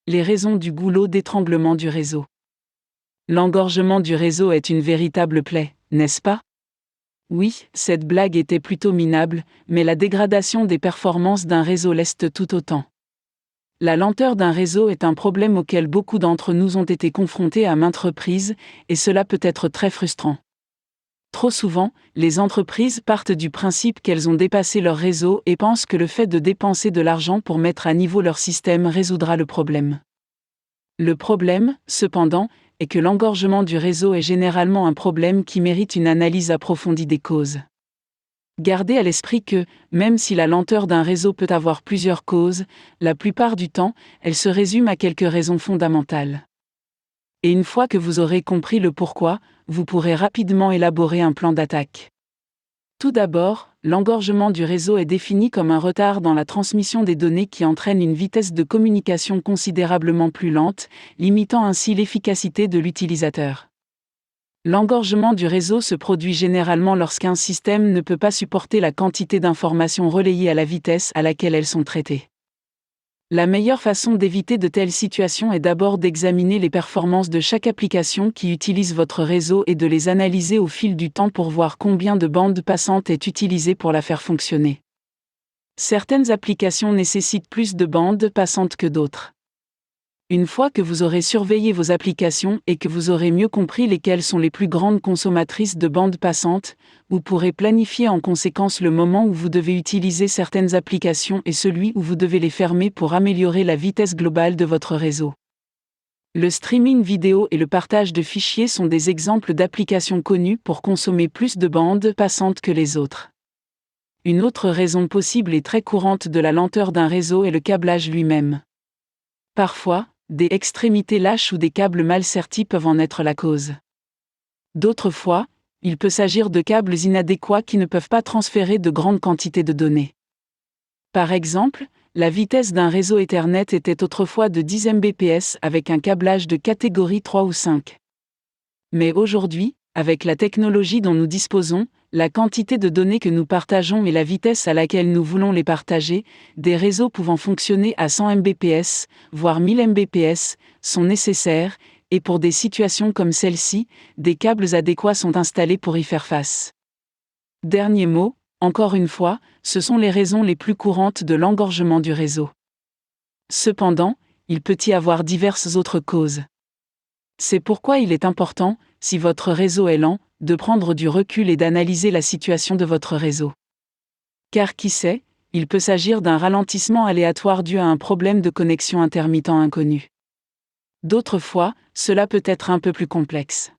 Les raisons du goulot d'étranglement du réseau. L'engorgement du réseau est une véritable plaie, n'est-ce pas? Oui, cette blague était plutôt minable, mais la dégradation des performances d'un réseau l'est tout autant. La lenteur d'un réseau est un problème auquel beaucoup d'entre nous ont été confrontés à maintes reprises, et cela peut être très frustrant. Trop souvent, les entreprises partent du principe qu'elles ont dépassé leur réseau et pensent que le fait de dépenser de l'argent pour mettre à niveau leur système résoudra le problème. Le problème, cependant, est que l'engorgement du réseau est généralement un problème qui mérite une analyse approfondie des causes. Gardez à l'esprit que, même si la lenteur d'un réseau peut avoir plusieurs causes, la plupart du temps, elle se résume à quelques raisons fondamentales. Et une fois que vous aurez compris le pourquoi, vous pourrez rapidement élaborer un plan d'attaque. Tout d'abord, l'engorgement du réseau est défini comme un retard dans la transmission des données qui entraîne une vitesse de communication considérablement plus lente, limitant ainsi l'efficacité de l'utilisateur. L'engorgement du réseau se produit généralement lorsqu'un système ne peut pas supporter la quantité d'informations relayées à la vitesse à laquelle elles sont traitées. La meilleure façon d'éviter de telles situations est d'abord d'examiner les performances de chaque application qui utilise votre réseau et de les analyser au fil du temps pour voir combien de bande passante est utilisée pour la faire fonctionner. Certaines applications nécessitent plus de bandes passantes que d'autres. Une fois que vous aurez surveillé vos applications et que vous aurez mieux compris lesquelles sont les plus grandes consommatrices de bandes passantes, vous pourrez planifier en conséquence le moment où vous devez utiliser certaines applications et celui où vous devez les fermer pour améliorer la vitesse globale de votre réseau. Le streaming vidéo et le partage de fichiers sont des exemples d'applications connues pour consommer plus de bandes passantes que les autres. Une autre raison possible et très courante de la lenteur d'un réseau est le câblage lui-même. Parfois, des extrémités lâches ou des câbles mal sertis peuvent en être la cause. D'autres fois, il peut s'agir de câbles inadéquats qui ne peuvent pas transférer de grandes quantités de données. Par exemple, la vitesse d'un réseau Ethernet était autrefois de 10 Mbps avec un câblage de catégorie 3 ou 5. Mais aujourd'hui, avec la technologie dont nous disposons, la quantité de données que nous partageons et la vitesse à laquelle nous voulons les partager, des réseaux pouvant fonctionner à 100 Mbps, voire 1000 Mbps, sont nécessaires, et pour des situations comme celle-ci, des câbles adéquats sont installés pour y faire face. Dernier mot, encore une fois, ce sont les raisons les plus courantes de l'engorgement du réseau. Cependant, il peut y avoir diverses autres causes. C'est pourquoi il est important, si votre réseau est lent, de prendre du recul et d'analyser la situation de votre réseau. Car qui sait, il peut s'agir d'un ralentissement aléatoire dû à un problème de connexion intermittent inconnu. D'autres fois, cela peut être un peu plus complexe.